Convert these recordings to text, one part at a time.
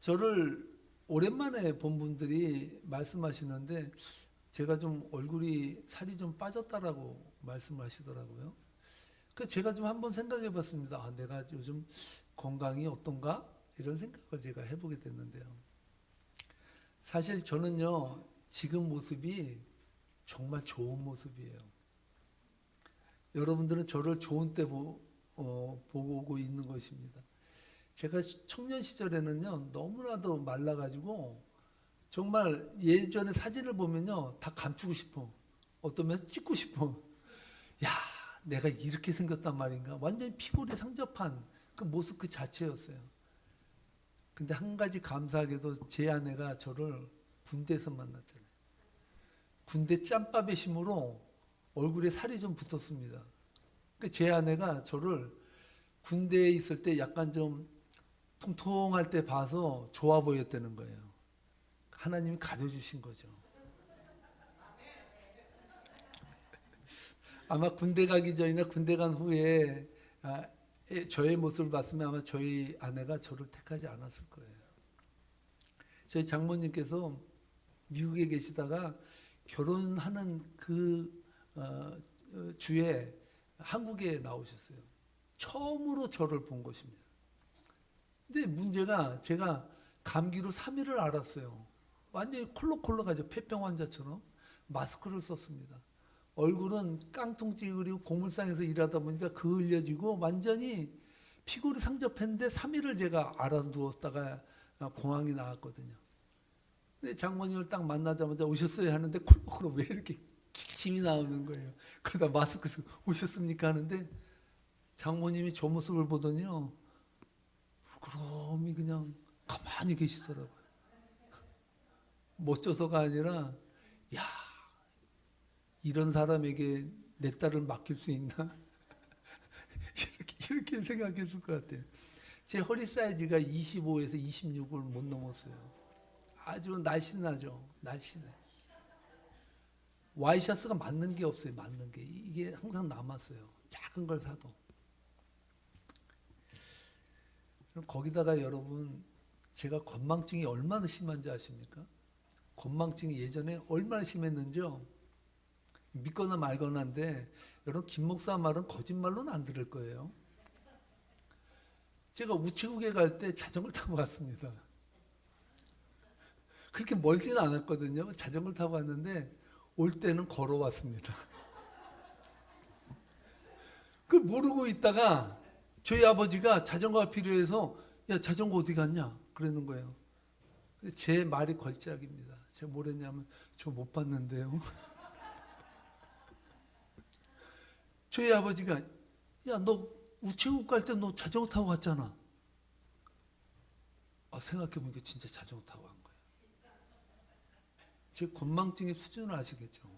저를 오랜만에 본 분들이 말씀하시는데 제가 좀 얼굴이 살이 좀 빠졌다라고 말씀하시더라고요. 그 제가 좀 한번 생각해 봤습니다. 아, 내가 요즘 건강이 어떤가? 이런 생각을 제가 해보게 됐는데요. 사실 저는요, 지금 모습이 정말 좋은 모습이에요. 여러분들은 저를 좋은 때 보고 있는 것입니다. 제가 청년 시절에는요, 너무나도 말라가지고 정말 예전에 사진을 보면요, 다 감추고 싶어. 어떤 면 찍고 싶어. 야, 내가 이렇게 생겼단 말인가? 완전히 피골이 상접한 그 모습 그 자체였어요. 근데 한 가지 감사하게도 제 아내가 저를 군대에서 만났잖아요. 군대 짬밥의 힘으로 얼굴에 살이 좀 붙었습니다. 제 아내가 저를 군대에 있을 때 약간 좀 통통할 때 봐서 좋아 보였다는 거예요. 하나님이 가져주신 거죠. 아마 군대 가기 전이나 군대 간 후에 저의 모습을 봤으면 아마 저희 아내가 저를 택하지 않았을 거예요. 저희 장모님께서 미국에 계시다가 결혼하는 그 주에 한국에 나오셨어요. 처음으로 저를 본 것입니다. 근데 문제가 제가 감기로 3일을 앓았어요. 완전히 콜록콜록하죠. 폐병 환자처럼. 마스크를 썼습니다. 얼굴은 깡통 찌그리고 고물상에서 일하다 보니까 그을려지고 완전히 피골이 상접했는데 3일을 제가 앓아 누웠다가 공항에 나왔거든요. 근데 장모님을 딱 만나자마자 오셨어요 하는데 콜록콜록 왜 이렇게 기침이 나오는 거예요. 그러다 마스크 쓰고 오셨습니까 하는데 장모님이 저 모습을 보더니요. 부끄러움이 그냥 가만히 계시더라고요. 멋져서가 아니라 야, 이런 사람에게 내 딸을 맡길 수 있나? 이렇게 생각했을 것 같아요. 제 허리 사이즈가 25에서 26을 못 넘었어요. 아주 날씬하죠. 날씬해. 와이셔츠가 맞는 게 없어요. 맞는 게. 이게 항상 남았어요. 작은 걸 사도. 거기다가 여러분, 제가 건망증이 얼마나 심한지 아십니까? 건망증이 예전에 얼마나 심했는지요? 믿거나 말거나인데 여러분, 김 목사 말은 거짓말로는 안 들을 거예요. 제가 우체국에 갈 때 자전거를 타고 갔습니다. 그렇게 멀지는 않았거든요. 자전거를 타고 갔는데 올 때는 걸어왔습니다. 그 모르고 있다가 저희 아버지가 자전거가 필요해서 야, 자전거 어디 갔냐? 그러는 거예요. 제 말이 걸작입니다. 제가 뭘 했냐면 저 못 봤는데요. 저희 아버지가 야, 너 우체국 갈 때 너 자전거 타고 갔잖아. 생각해보니까 진짜 자전거 타고 간 거예요. 제 건망증의 수준을 아시겠죠?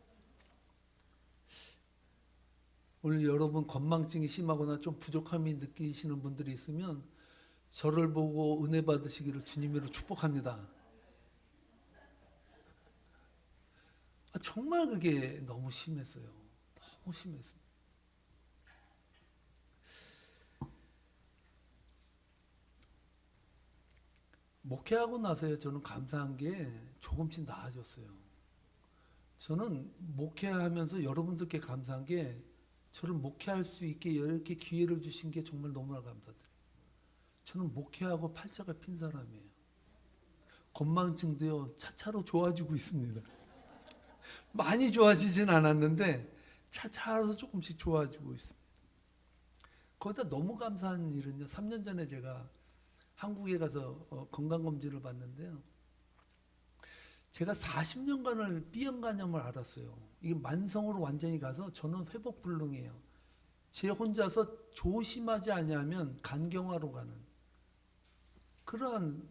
오늘 여러분 건망증이 심하거나 좀 부족함이 느끼시는 분들이 있으면 저를 보고 은혜 받으시기를 주님으로 축복합니다. 정말 그게 너무 심했어요. 너무 심했어요. 목회하고 나서요, 저는 감사한 게 조금씩 나아졌어요. 저는 목회하면서 여러분들께 감사한 게 저를 목회할 수 있게 이렇게 기회를 주신 게 정말 너무나 감사드려요. 저는 목회하고 팔자가 핀 사람이에요. 건망증도요, 차차로 좋아지고 있습니다. 많이 좋아지진 않았는데 차차로 조금씩 좋아지고 있습니다. 거기다 너무 감사한 일은요, 3년 전에 제가 한국에 가서 건강검진을 받는데요. 제가 40년간을 B형 간염을 앓았어요. 이게 만성으로 완전히 가서 저는 회복 불능이에요. 제 혼자서 조심하지 않으면 간경화로 가는 그러한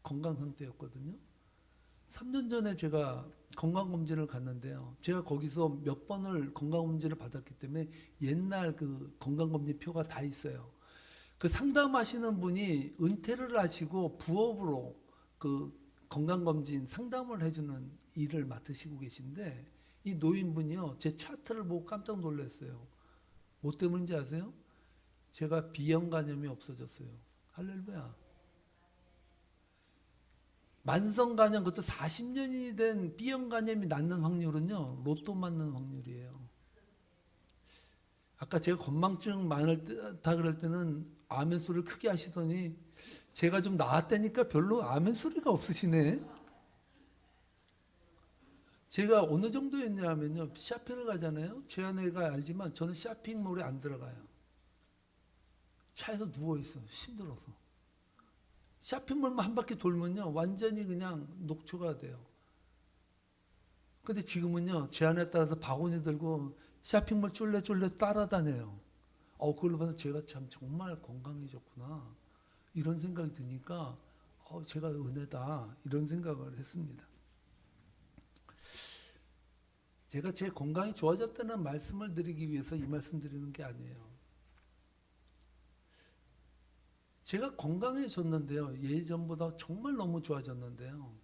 건강 상태였거든요. 3년 전에 제가 건강검진을 갔는데요. 제가 거기서 몇 번을 건강검진을 받았기 때문에 옛날 그 건강검진 표가 다 있어요. 그 상담하시는 분이 은퇴를 하시고 부업으로 그 건강검진 상담을 해주는 일을 맡으시고 계신데 이 노인분이요, 제 차트를 보고 깜짝 놀랐어요. 뭐 때문인지 아세요? 제가 B형 간염이 없어졌어요. 할렐루야. 만성 간염, 그것도 40년이 된 B형 간염이 낫는 확률은요, 로또 맞는 확률이에요. 아까 제가 건망증 많다 그럴 때는 아멘 소리를 크게 하시더니 제가 좀 나았다니까 별로 아멘 소리가 없으시네. 제가 어느 정도였냐면요, 쇼핑을 가잖아요. 제 아내가 알지만 저는 쇼핑몰에 안 들어가요. 차에서 누워있어, 힘들어서. 쇼핑몰만 한 바퀴 돌면요, 완전히 그냥 녹초가 돼요. 근데 지금은요, 제 아내에 따라서 바구니 들고 쇼핑몰 쫄래쫄래 따라다녀요. 그걸로 봐서 제가 참 정말 건강해졌구나, 이런 생각이 드니까 제가 은혜다, 이런 생각을 했습니다. 제가 제 건강이 좋아졌다는 말씀을 드리기 위해서 이 말씀 드리는 게 아니에요. 제가 건강해졌는데요, 예전보다 정말 너무 좋아졌는데요,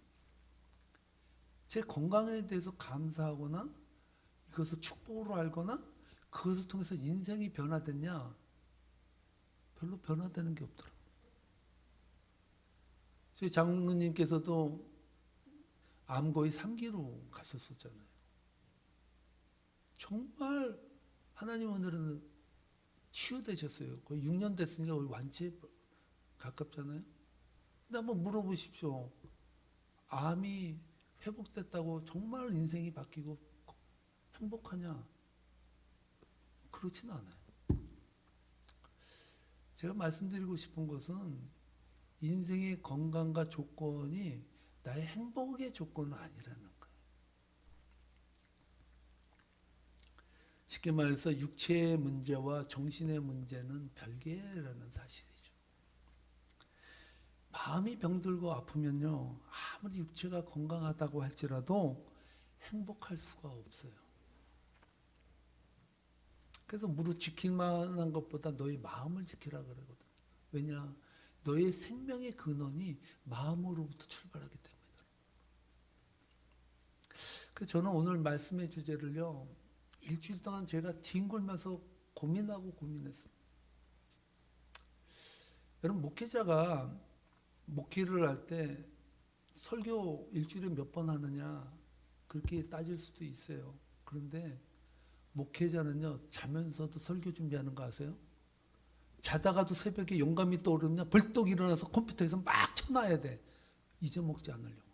제 건강에 대해서 감사하거나 이것을 축복으로 알거나 그것을 통해서 인생이 변화됐냐? 별로 변화되는 게 없더라고요. 저희 장로님께서도 암 거의 3기로 가셨었잖아요. 정말 하나님 은혜로는 치유되셨어요. 거의 6년 됐으니까 거의 완치에 가깝잖아요. 근데 한번 물어보십시오. 암이 회복됐다고 정말 인생이 바뀌고 행복하냐? 그렇진 않아요. 제가 말씀드리고 싶은 것은 인생의 건강과 조건이 나의 행복의 조건은 아니라는 거예요. 쉽게 말해서 육체의 문제와 정신의 문제는 별개라는 사실이죠. 마음이 병들고 아프면요, 아무리 육체가 건강하다고 할지라도 행복할 수가 없어요. 그래서 무릇 지킬 만한 것보다 너의 마음을 지키라 그러거든. 왜냐? 너의 생명의 근원이 마음으로부터 출발하기 때문이다. 그래서 저는 오늘 말씀의 주제를요, 일주일 동안 제가 뒹굴면서 고민하고 고민했어요. 여러분, 목회자가 목회를 할 때 설교 일주일에 몇 번 하느냐 그렇게 따질 수도 있어요. 그런데 목회자는요, 자면서도 설교 준비하는 거 아세요? 자다가도 새벽에 영감이 떠오르면 벌떡 일어나서 컴퓨터에서 막 쳐놔야 돼. 잊어먹지 않으려고.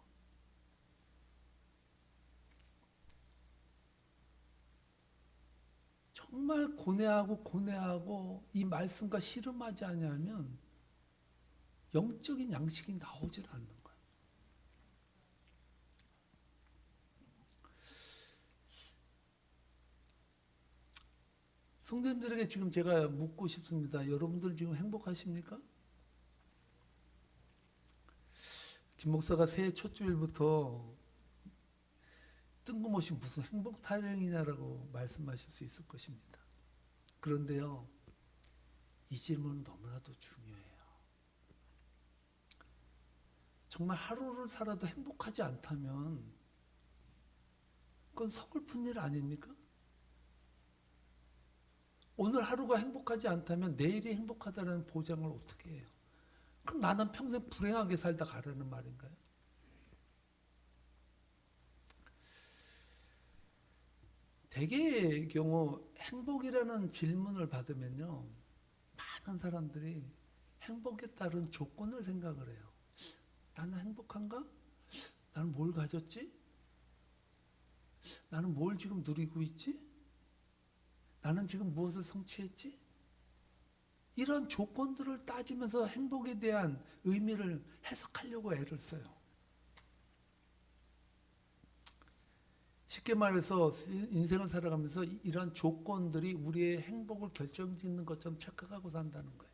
정말 고뇌하고 이 말씀과 씨름하지 않으면 영적인 양식이 나오질 않는 거예요. 성도님들에게 지금 제가 묻고 싶습니다. 여러분들 지금 행복하십니까? 김 목사가 새해 첫 주일부터 뜬금없이 무슨 행복 타령이냐라고 말씀하실 수 있을 것입니다. 그런데요, 이 질문은 너무나도 중요해요. 정말 하루를 살아도 행복하지 않다면 그건 서글픈 일 아닙니까? 오늘 하루가 행복하지 않다면 내일이 행복하다는 보장을 어떻게 해요? 그럼 나는 평생 불행하게 살다 가라는 말인가요? 대개의 경우 행복이라는 질문을 받으면요, 많은 사람들이 행복에 따른 조건을 생각을 해요. 나는 행복한가? 나는 뭘 가졌지? 나는 뭘 지금 누리고 있지? 나는 지금 무엇을 성취했지? 이런 조건들을 따지면서 행복에 대한 의미를 해석하려고 애를 써요. 쉽게 말해서 인생을 살아가면서 이런 조건들이 우리의 행복을 결정짓는 것처럼 착각하고 산다는 거예요.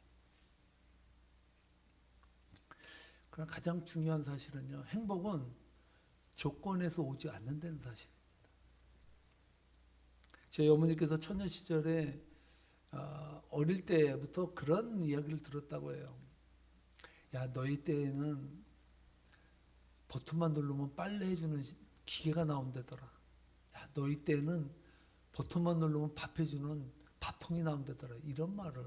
그러나 가장 중요한 사실은요, 행복은 조건에서 오지 않는다는 사실입니다. 제 어머니께서 처녀 시절에 어릴 때부터 그런 이야기를 들었다고 해요. 야, 너희 때에는 버튼만 누르면 빨래 해주는 기계가 나온다더라. 야, 너희 때는 버튼만 누르면 밥 해주는 밥통이 나온다더라. 이런 말을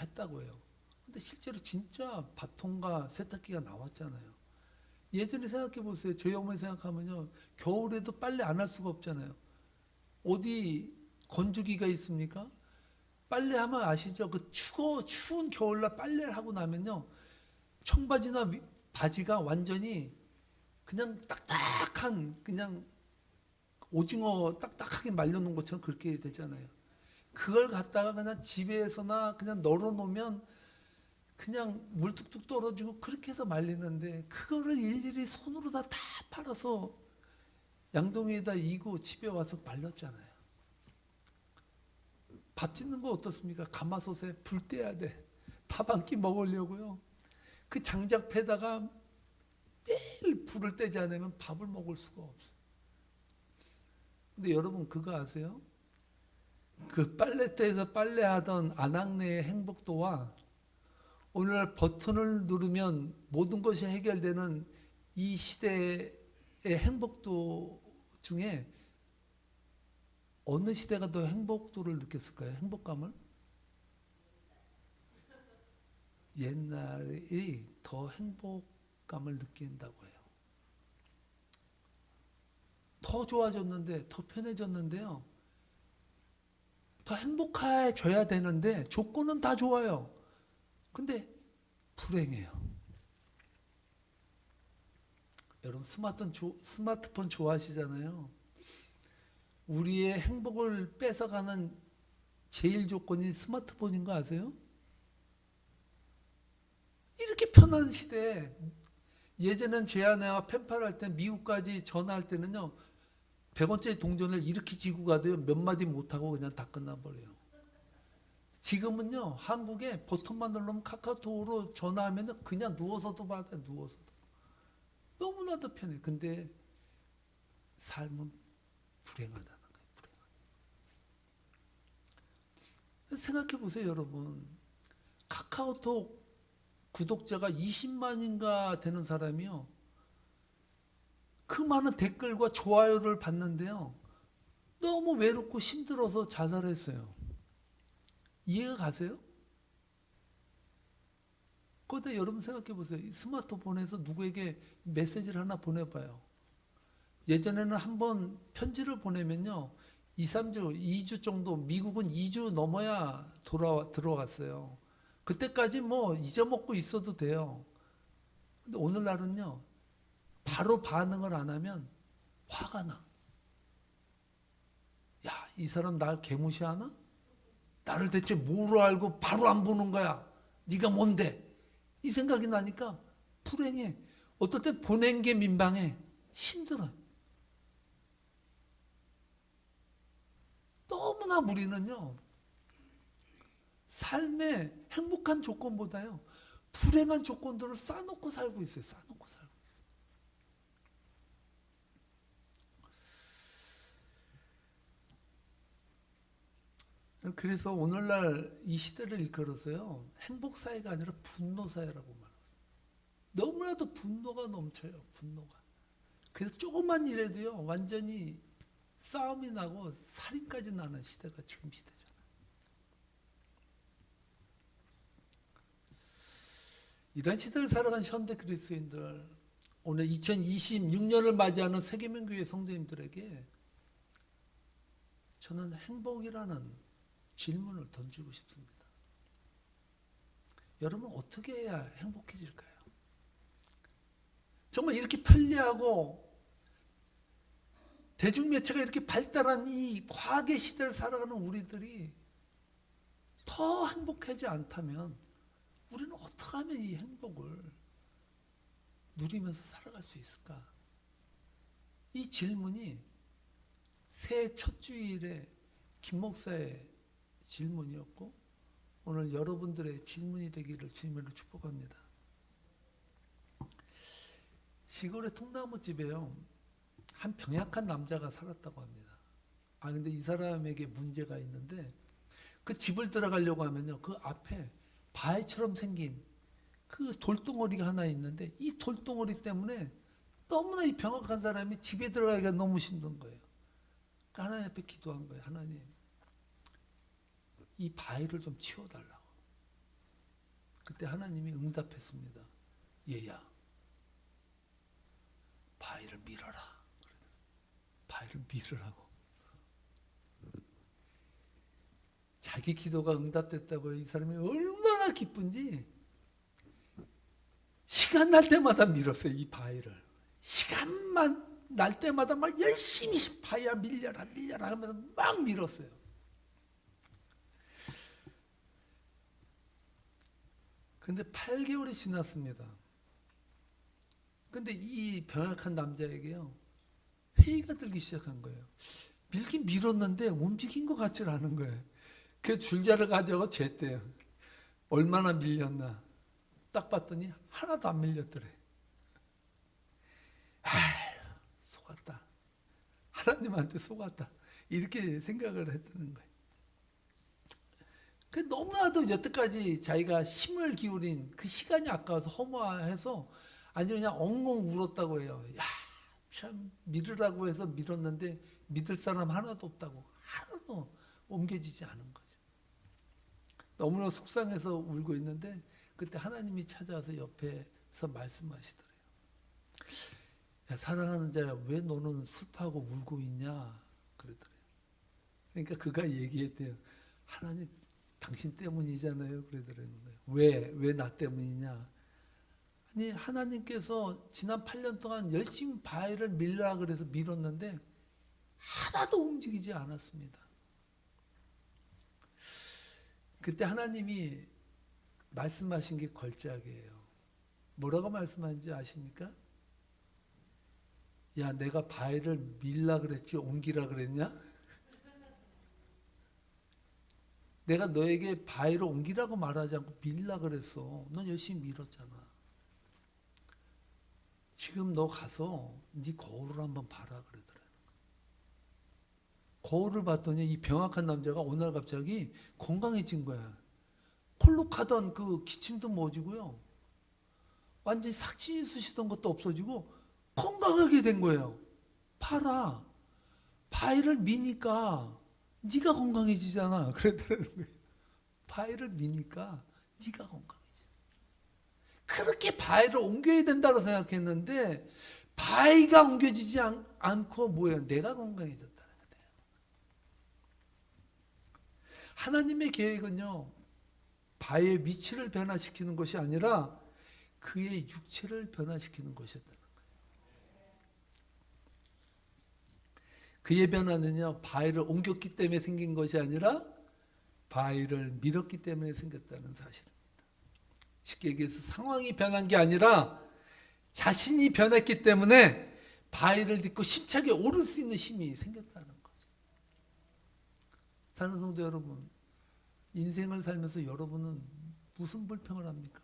했다고 해요. 근데 실제로 진짜 밥통과 세탁기가 나왔잖아요. 예전에 생각해 보세요. 저희 어머니 생각하면요. 겨울에도 빨래 안 할 수가 없잖아요. 어디 건조기가 있습니까? 빨래하면 아시죠? 그 추운 겨울날 빨래를 하고 나면요. 청바지나 바지가 완전히 그냥 딱딱한 그냥 오징어 딱딱하게 말려놓은 것처럼 그렇게 되잖아요. 그걸 갖다가 그냥 집에서나 그냥 널어놓으면 그냥 물 뚝뚝 떨어지고 그렇게 해서 말리는데 그거를 일일이 손으로 다 팔아서 양동이에다 이고 집에 와서 말렸잖아요. 밥 짓는 거 어떻습니까? 가마솥에 불 떼야 돼. 밥 한 끼 먹으려고요. 그 장작패다가 매일 불을 떼지 않으면 밥을 먹을 수가 없어요. 근데 여러분 그거 아세요? 그 빨래터에서 빨래하던 안악내의 행복도와 오늘날 버튼을 누르면 모든 것이 해결되는 이 시대의 행복도 중에 어느 시대가 더 행복도를 느꼈을까요? 행복감을? 옛날이 더 행복감을 느낀다고 해요. 더 좋아졌는데, 더 편해졌는데요. 더 행복해져야 되는데 조건은 다 좋아요. 근데 불행해요. 여러분 스마트폰 좋아하시잖아요. 우리의 행복을 뺏어가는 제일 조건이 스마트폰인 거 아세요? 이렇게 편한 시대에 예전엔 제 아내와 펜팔 할 때 미국까지 전화할 때는요. 100원짜리 동전을 이렇게 지고 가도요. 몇 마디 못하고 그냥 다 끝나버려요. 지금은요. 한국에 버튼만 누르면 카카오톡으로 전화하면 그냥 누워서도 받아요. 누워서도. 너무나도 편해. 근데 삶은 불행하다는 거예요. 불행하다. 생각해 보세요. 여러분. 카카오톡 구독자가 20만인가 되는 사람이요. 그 많은 댓글과 좋아요를 받는데요. 너무 외롭고 힘들어서 자살했어요. 이해가 가세요? 그런데 여러분 생각해 보세요. 스마트폰에서 누구에게 메시지를 하나 보내봐요. 예전에는 한번 편지를 보내면요. 2, 3주, 2주 정도, 미국은 2주 넘어야 들어갔어요. 그때까지 뭐 잊어먹고 있어도 돼요. 근데 오늘날은요. 바로 반응을 안 하면 화가 나. 야, 이 사람 날 개무시하나? 나를 대체 뭐로 알고 바로 안 보는 거야? 네가 뭔데? 이 생각이 나니까 불행해. 어떨 때 보낸 게 민망해. 힘들어. 너무나 우리는요. 삶의 행복한 조건보다요. 불행한 조건들을 쌓아놓고 살고 있어요. 쌓아놓고 살고. 그래서 오늘날 이 시대를 일컬어서요. 행복사회가 아니라 분노사회라고 말해요. 너무나도 분노가 넘쳐요. 분노가. 그래서 조금만 일해도요. 완전히 싸움이 나고 살인까지 나는 시대가 지금 시대잖아요. 이런 시대를 살아간 현대 그리스도인들 오늘 2026년을 맞이하는 세계명교회 성도님들에게 저는 행복이라는 질문을 던지고 싶습니다. 여러분 어떻게 해야 행복해질까요? 정말 이렇게 편리하고 대중매체가 이렇게 발달한 이 과학의 시대를 살아가는 우리들이 더 행복하지 않다면 우리는 어떻게 하면 이 행복을 누리면서 살아갈 수 있을까? 이 질문이 새해 첫 주일에 김 목사의 질문이었고 오늘 여러분들의 질문이 되기를 주님으로 축복합니다. 시골의 통나무집에요. 한 병약한 남자가 살았다고 합니다. 근데 이 사람에게 문제가 있는데 그 집을 들어가려고 하면요. 그 앞에 바위처럼 생긴 그 돌덩어리가 하나 있는데 이 돌덩어리 때문에 너무나 이 병약한 사람이 집에 들어가기가 너무 힘든 거예요. 그러니까 하나님 앞에 기도한 거예요. 하나님, 이 바위를 좀 치워달라고. 그때 하나님이 응답했습니다. 얘야, 바위를 밀어라. 바위를 밀으라고. 자기 기도가 응답됐다고 이 사람이 얼마나 기쁜지 시간 날 때마다 밀었어요. 이 바위를. 시간만 날 때마다 막 열심히 바위야 밀려라 밀려라 하면서 막 밀었어요. 근데 8개월이 지났습니다. 근데 이 병약한 남자에게요, 회의가 들기 시작한 거예요. 밀긴 밀었는데 움직인 것 같지 않은 거예요. 그 줄자를 가져가 쟀대요. 얼마나 밀렸나. 딱 봤더니 하나도 안 밀렸더래. 속았다. 하나님한테 속았다. 이렇게 생각을 했다는 거예요. 너무나도 여태까지 자기가 힘을 기울인 그 시간이 아까워서 허무해서 아주 그냥 엉엉 울었다고 해요. 야, 참 믿으라고 해서 믿었는데 믿을 사람 하나도 없다고. 하나도 옮겨지지 않은 거죠. 너무나 속상해서 울고 있는데 그때 하나님이 찾아와서 옆에서 말씀하시더래요. 야, 사랑하는 자야, 왜 너는 슬퍼하고 울고 있냐? 그러더래요. 그러니까 그가 얘기했대요. 하나님, 당신 때문이잖아요. 그러더라는 거예요. 왜 나 때문이냐? 아니, 하나님께서 지난 8년 동안 열심히 바위를 밀라 그래서 밀었는데 하나도 움직이지 않았습니다. 그때 하나님이 말씀하신 게 걸작이에요. 뭐라고 말씀하는지 아십니까? 야, 내가 바위를 밀라 그랬지 옮기라 그랬냐? 내가 너에게 바위를 옮기라고 말하지 않고 밀라 그랬어. 넌 열심히 밀었잖아. 지금 너 가서 네 거울을 한번 봐라 그러더라. 거울을 봤더니 이 병약한 남자가 어느 날 갑자기 건강해진 거야. 콜록하던 그 기침도 멎이고요. 완전히 삭신이 쑤시던 것도 없어지고 건강하게 된 거예요. 봐라. 바위를 미니까 네가 건강해지잖아. 그랬더라는 거예요. 바위를 미니까 네가 건강해지. 그렇게 바위를 옮겨야 된다고 생각했는데 바위가 옮겨지지 않고 뭐예요? 내가 건강해졌다는 거예요. 하나님의 계획은요, 바위의 위치를 변화시키는 것이 아니라 그의 육체를 변화시키는 것이었다는 거예요. 그의 변화는요, 바위를 옮겼기 때문에 생긴 것이 아니라 바위를 밀었기 때문에 생겼다는 사실입니다. 쉽게 얘기해서 상황이 변한 게 아니라 자신이 변했기 때문에 바위를 딛고 힘차게 오를 수 있는 힘이 생겼다는 거죠. 사는 성도 여러분, 인생을 살면서 여러분은 무슨 불평을 합니까?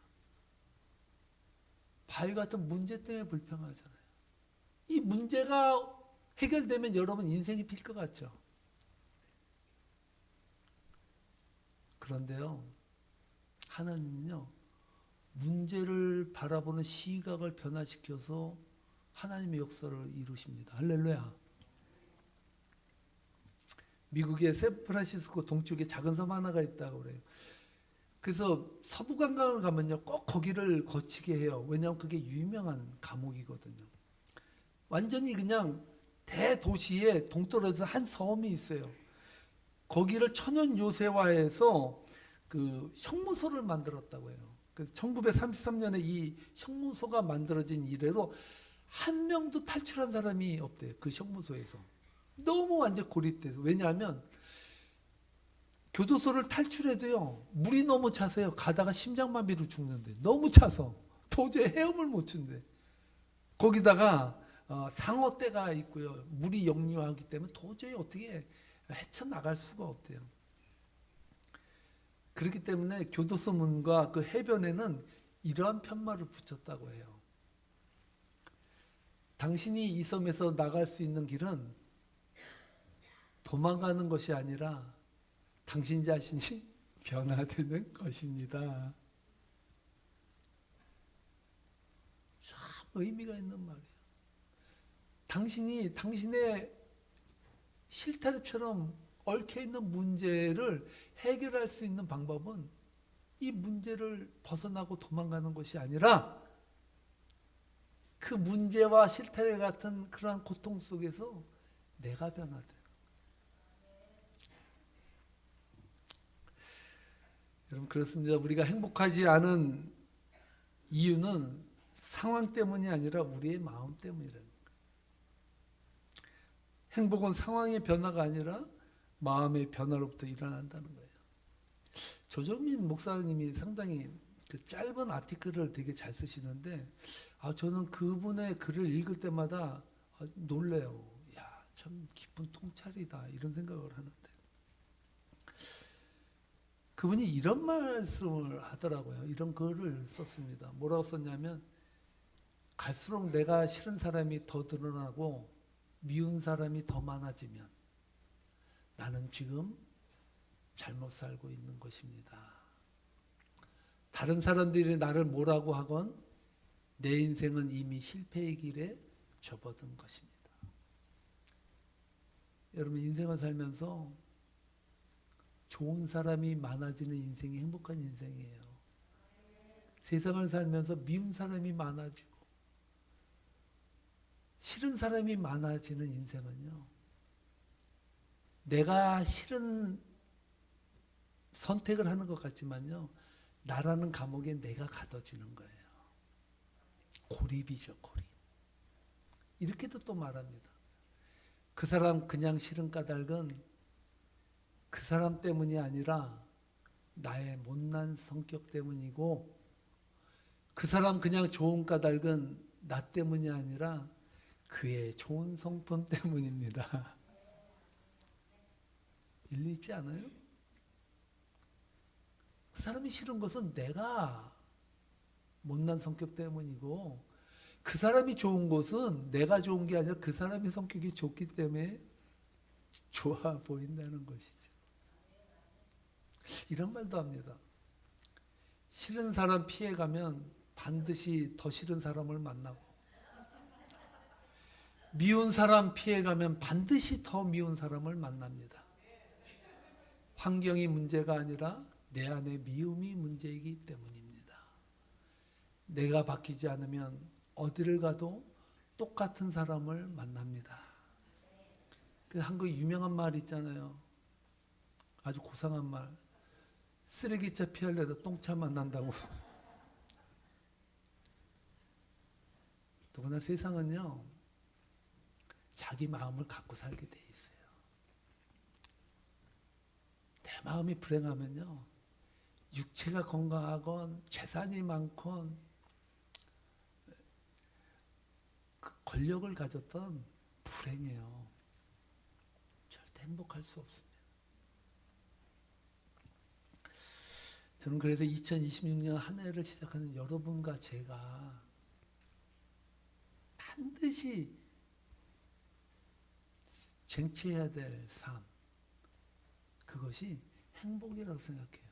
바위 같은 문제 때문에 불평하잖아요. 이 문제가 해결되면 여러분 인생이 필 것 같죠? 그런데요, 하나님은요, 문제를 바라보는 시각을 변화시켜서 하나님의 역사를 이루십니다. 할렐루야. 미국의 샌프란시스코 동쪽에 작은 섬 하나가 있다고 그래요. 그래서 서부 관광을 가면요, 꼭 거기를 거치게 해요. 왜냐하면 그게 유명한 감옥이거든요. 완전히 그냥 대도시에 동떨어져서 한 섬이 있어요. 거기를 천연 요새화해서 그 형무소를 만들었다고 해요. 그래서 1933년에 이 형무소가 만들어진 이래로 한 명도 탈출한 사람이 없대요. 그 형무소에서. 너무 완전 고립돼서. 왜냐하면 교도소를 탈출해도요, 물이 너무 차서요, 가다가 심장마비로 죽는데. 너무 차서 도저히 헤엄을 못 친대. 거기다가 상어떼가 있고요, 물이 역류하기 때문에 도저히 어떻게 헤쳐나갈 수가 없대요. 그렇기 때문에 교도소 문과 그 해변에는 이러한 편말을 붙였다고 해요. 당신이 이 섬에서 나갈 수 있는 길은 도망가는 것이 아니라 당신 자신이 변화되는 것입니다. 참 의미가 있는 말이에요. 당신이 당신의 실타래처럼 얽혀있는 문제를 해결할 수 있는 방법은 이 문제를 벗어나고 도망가는 것이 아니라 그 문제와 실패 같은 그러한 고통 속에서 내가 변화돼요. 여러분, 그렇습니다. 우리가 행복하지 않은 이유는 상황 때문이 아니라 우리의 마음 때문이라는 거예요. 행복은 상황의 변화가 아니라 마음의 변화로부터 일어난다는 거예요. 조정민 목사님이 상당히 그 짧은 아티클을 되게 잘 쓰시는데, 저는 그분의 글을 읽을 때마다 놀래요. 야, 참 깊은 통찰이다, 이런 생각을 하는데, 그분이 이런 말씀을 하더라고요. 이런 글을 썼습니다. 뭐라고 썼냐면, 갈수록 내가 싫은 사람이 더 드러나고 미운 사람이 더 많아지면 나는 지금 잘못 살고 있는 것입니다. 다른 사람들이 나를 뭐라고 하건 내 인생은 이미 실패의 길에 접어든 것입니다. 여러분, 인생을 살면서 좋은 사람이 많아지는 인생이 행복한 인생이에요. 세상을 살면서 미운 사람이 많아지고 싫은 사람이 많아지는 인생은요, 내가 싫은 선택을 하는 것 같지만요, 나라는 감옥에 내가 가둬지는 거예요. 고립이죠, 고립. 이렇게도 또 말합니다. 그 사람 그냥 싫은 까닭은 그 사람 때문이 아니라 나의 못난 성격 때문이고, 그 사람 그냥 좋은 까닭은 나 때문이 아니라 그의 좋은 성품 때문입니다. 일리 있지 않아요? 그 사람이 싫은 것은 내가 못난 성격 때문이고, 그 사람이 좋은 것은 내가 좋은 게 아니라 그 사람의 성격이 좋기 때문에 좋아 보인다는 것이죠. 이런 말도 합니다. 싫은 사람 피해가면 반드시 더 싫은 사람을 만나고, 미운 사람 피해가면 반드시 더 미운 사람을 만납니다. 환경이 문제가 아니라 내 안에 미움이 문제이기 때문입니다. 내가 바뀌지 않으면 어디를 가도 똑같은 사람을 만납니다. 그 한국 유명한 말 있잖아요. 아주 고상한 말. 쓰레기차 피하려다 똥차 만난다고. 더구나 세상은요, 자기 마음을 갖고 살게 돼 있어요. 내 마음이 불행하면요, 육체가 건강하건 재산이 많건 그 권력을 가졌던 불행해요. 절대 행복할 수 없습니다. 저는 그래서 2026년 한 해를 시작하는 여러분과 제가 반드시 쟁취해야 될 삶, 그것이 행복이라고 생각해요.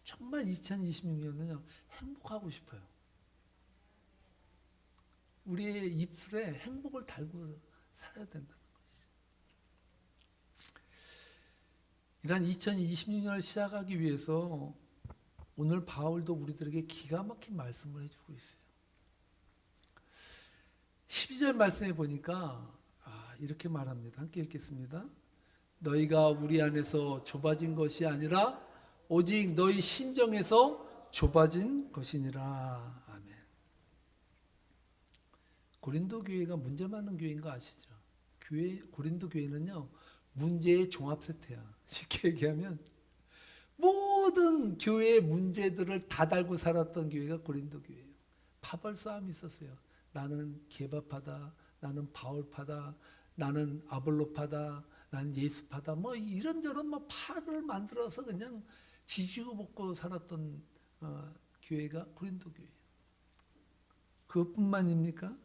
정말 2026년은요, 행복하고 싶어요. 우리의 입술에 행복을 달고 살아야 된다는 것이죠. 이런 2026년을 시작하기 위해서 오늘 바울도 우리들에게 기가 막힌 말씀을 해주고 있어요. 12절 말씀에 보니까 이렇게 말합니다. 함께 읽겠습니다. 너희가 우리 안에서 좁아진 것이 아니라 오직 너희 심정에서 좁아진 것이니라. 아멘. 고린도 교회가 문제 많은 교회인 거 아시죠? 고린도 교회는요, 문제의 종합 세트야. 쉽게 얘기하면 모든 교회의 문제들을 다 달고 살았던 교회가 고린도 교회예요. 파벌 싸움이 있었어요. 나는 게바파다, 나는 바울파다, 나는 아볼로파다, 나는 예수파다, 뭐 이런저런 뭐 파를 만들어서 그냥 지지고 볶고 살았던 교회가 고린도 교회예요. 그것뿐만입니까?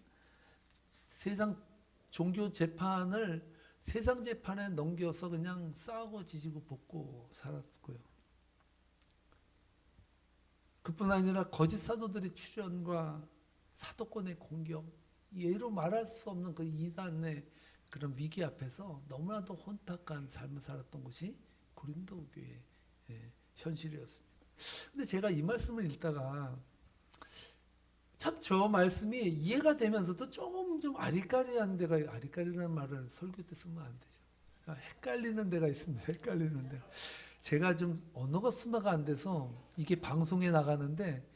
세상 종교 재판을 세상 재판에 넘겨서 그냥 싸우고 지지고 볶고 살았고요. 그뿐 아니라 거짓 사도들의 출현과 사도권의 공격, 예로 말할 수 없는 그 이단의 그런 위기 앞에서 너무나도 혼탁한 삶을 살았던 것이 고린도 교회의 현실이었습니다. 근데 제가 이 말씀을 읽다가 참 저 말씀이 이해가 되면서도 조금 좀 아리까리한 데가, 아리까리라는 말을 설교 때 쓰면 안 되죠. 헷갈리는 데가 있습니다. 헷갈리는 데. 제가 좀 언어가 순화가 안 돼서 이게 방송에 나가는데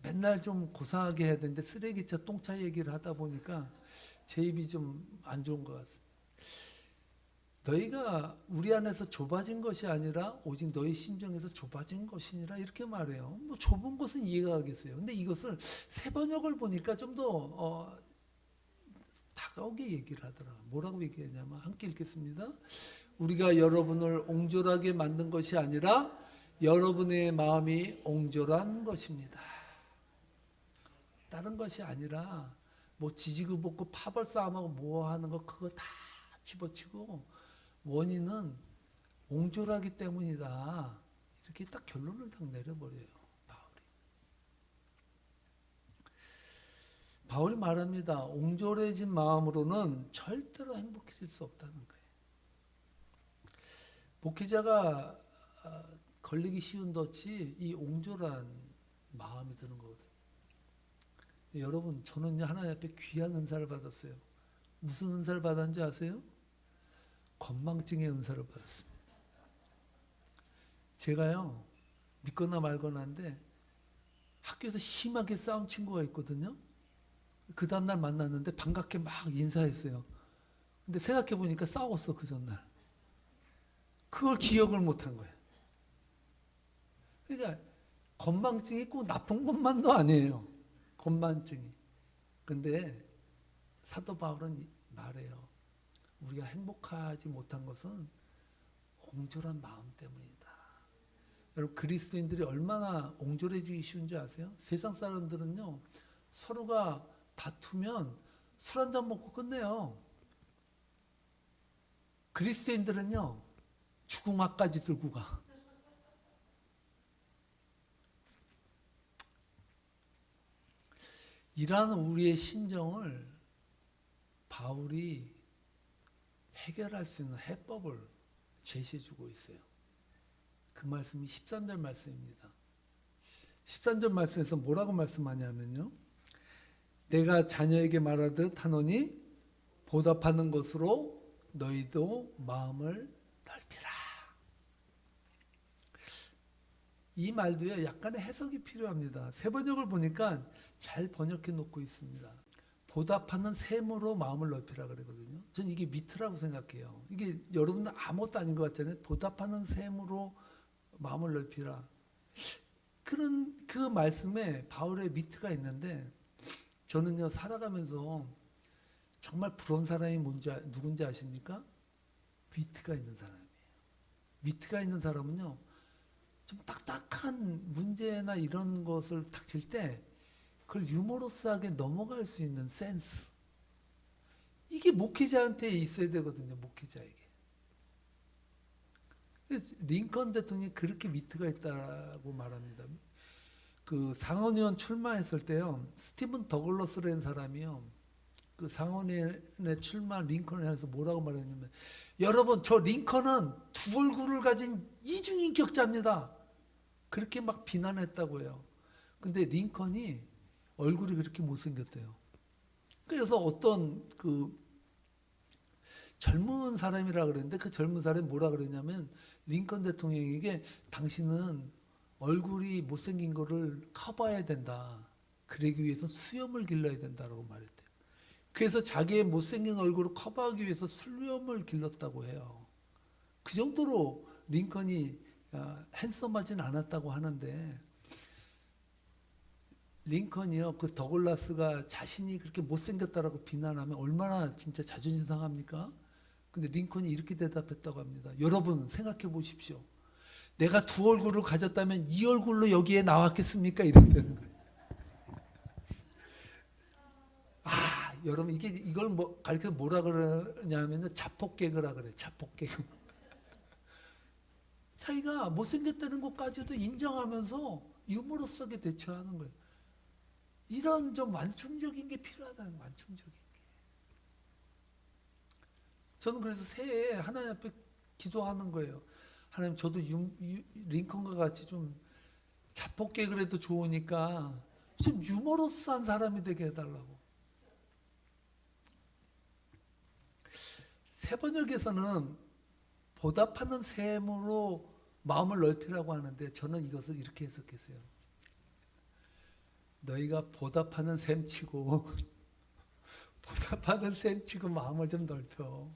맨날 좀 고상하게 해야 되는데 쓰레기차 똥차 얘기를 하다 보니까 제 입이 좀 안 좋은 것 같습니다. 너희가 우리 안에서 좁아진 것이 아니라 오직 너희 심정에서 좁아진 것이니라 이렇게 말해요. 뭐 좁은 것은 이해가 가겠어요. 근데 이것을 세 번역을 보니까 좀 더 다가오게 얘기를 하더라. 뭐라고 얘기했냐면 함께 읽겠습니다. 우리가 여러분을 옹졸하게 만든 것이 아니라 여러분의 마음이 옹졸한 것입니다. 다른 것이 아니라 뭐 지지고 볶고 파벌 싸움하고 뭐 하는 거 그거 다 집어치고 원인은 옹졸하기 때문이다. 이렇게 딱 결론을 딱 내려버려요. 바울이 말합니다. 옹졸해진 마음으로는 절대로 행복해질 수 없다는 거예요. 목회자가 걸리기 쉬운 덫이 이 옹졸한 마음이 드는 거거든요. 여러분, 저는 하나님 앞에 귀한 은사를 받았어요. 무슨 은사를 받았는지 아세요? 건망증의 은사를 받았습니다. 제가요, 믿거나 말거나인데 학교에서 심하게 싸운 친구가 있거든요. 그 다음날 만났는데 반갑게 막 인사했어요. 근데 생각해보니까 싸웠어, 그 전날. 그걸 기억을 못한 거예요. 그러니까 건망증이 꼭 나쁜 것만도 아니에요. 건망증이. 근데 사도 바울은 말해요. 우리가 행복하지 못한 것은 옹졸한 마음 때문이다. 여러분, 그리스도인들이 얼마나 옹졸해지기 쉬운지 아세요? 세상 사람들은요, 서로가 다투면 술 한잔 먹고 끝내요. 그리스도인들은요, 죽음악까지 들고 가. 이러한 우리의 심정을 바울이 해결할 수 있는 해법을 제시해주고 있어요. 그 말씀이 13절 말씀입니다. 13절 말씀에서 뭐라고 말씀하냐면요. 내가 자녀에게 말하듯 하노니 보답하는 것으로 너희도 마음을 넓히라. 이 말도요, 약간의 해석이 필요합니다. 세 번역을 보니까 잘 번역해 놓고 있습니다. 보답하는 셈으로 마음을 넓히라 그러거든요. 전 이게 미트라고 생각해요. 이게 여러분들 아무것도 아닌 것 같잖아요. 보답하는 셈으로 마음을 넓히라. 그런 그 말씀에 바울의 미트가 있는데 저는요, 살아가면서 정말 부러운 사람이 누군지 아십니까? 위트가 있는 사람이에요. 위트가 있는 사람은요, 좀 딱딱한 문제나 이런 것을 닥칠 때 그걸 유머러스하게 넘어갈 수 있는 센스. 이게 목회자한테 있어야 되거든요, 목회자에게. 링컨 대통령이 그렇게 위트가 있다고 말합니다. 그 상원의원 출마했을 때요, 스티븐 더글러스라는 사람이요, 그 상원의원에 출마한 링컨에 대해서 뭐라고 말했냐면, 여러분, 저 링컨은 두 얼굴을 가진 이중인격자입니다. 그렇게 막 비난했다고 해요. 근데 링컨이 얼굴이 그렇게 못생겼대요. 그래서 어떤 그 젊은 사람이라 그랬는데 그 젊은 사람이 뭐라 그랬냐면 링컨 대통령에게 당신은 얼굴이 못생긴 거를 커버해야 된다. 그러기 위해서 수염을 길러야 된다라고 말했대요. 그래서 자기의 못생긴 얼굴을 커버하기 위해서 수염을 길렀다고 해요. 그 정도로 링컨이 핸섬하진 않았다고 하는데 링컨이요, 그 더글라스가 자신이 그렇게 못생겼다라고 비난하면 얼마나 진짜 자존심 상합니까? 근데 링컨이 이렇게 대답했다고 합니다. 여러분 생각해 보십시오. 내가 두 얼굴을 가졌다면 이 얼굴로 여기에 나왔겠습니까? 이랬다는 거예요. 여러분 이걸 가르쳐 뭐라 그러냐면요, 자폭개그라 그래요. 자폭개그. 자기가 못생겼다는 것까지도 인정하면서 유머러스하게 대처하는 거예요. 이런 좀 완충적인 게 필요하다는 거예요. 완충적인 게. 저는 그래서 새해에 하나님 앞에 기도하는 거예요. 하나님, 저도 링컨과 같이 좀 자폭개그라도 좋으니까 좀 유머러스한 사람이 되게 해달라고. 세번역에서는 보답하는 셈으로 마음을 넓히라고 하는데 저는 이것을 이렇게 해석했어요. 너희가 보답하는 셈치고 보답하는 셈치고 마음을 좀 넓혀.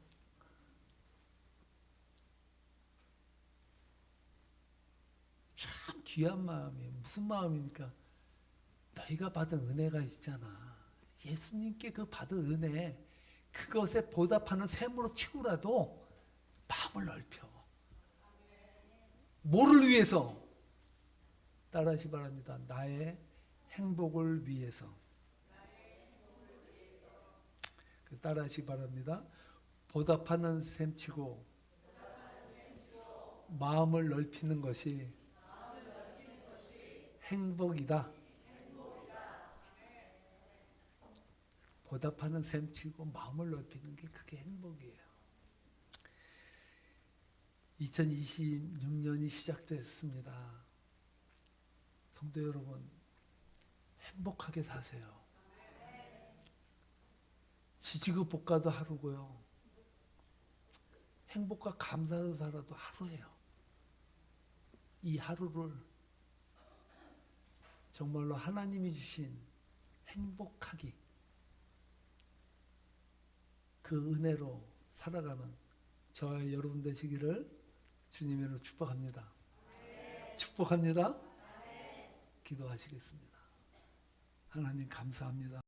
참 귀한 마음이에요. 무슨 마음입니까? 너희가 받은 은혜가 있잖아. 예수님께 그 받은 은혜, 그것에 보답하는 셈으로 치고라도 마음을 넓혀. 뭐를 위해서? 따라하시 바랍니다. 나의 행복을 위해서. 따라하시 바랍니다. 보답하는 셈치고 마음을 넓히는 것이 행복이다. 보답하는 셈치고 마음을 넓히는 게 그게 행복이에요. 2026년이 시작됐습니다. 성도 여러분, 행복하게 사세요. 지지고 볶아도 하루고요. 행복과 감사로 살아도 하루예요. 이 하루를 정말로 하나님이 주신 행복하기, 그 은혜로 살아가는 저와 여러분 되시기를 주님으로 축복합니다. 축복합니다. 기도하시겠습니다. 하나님 감사합니다.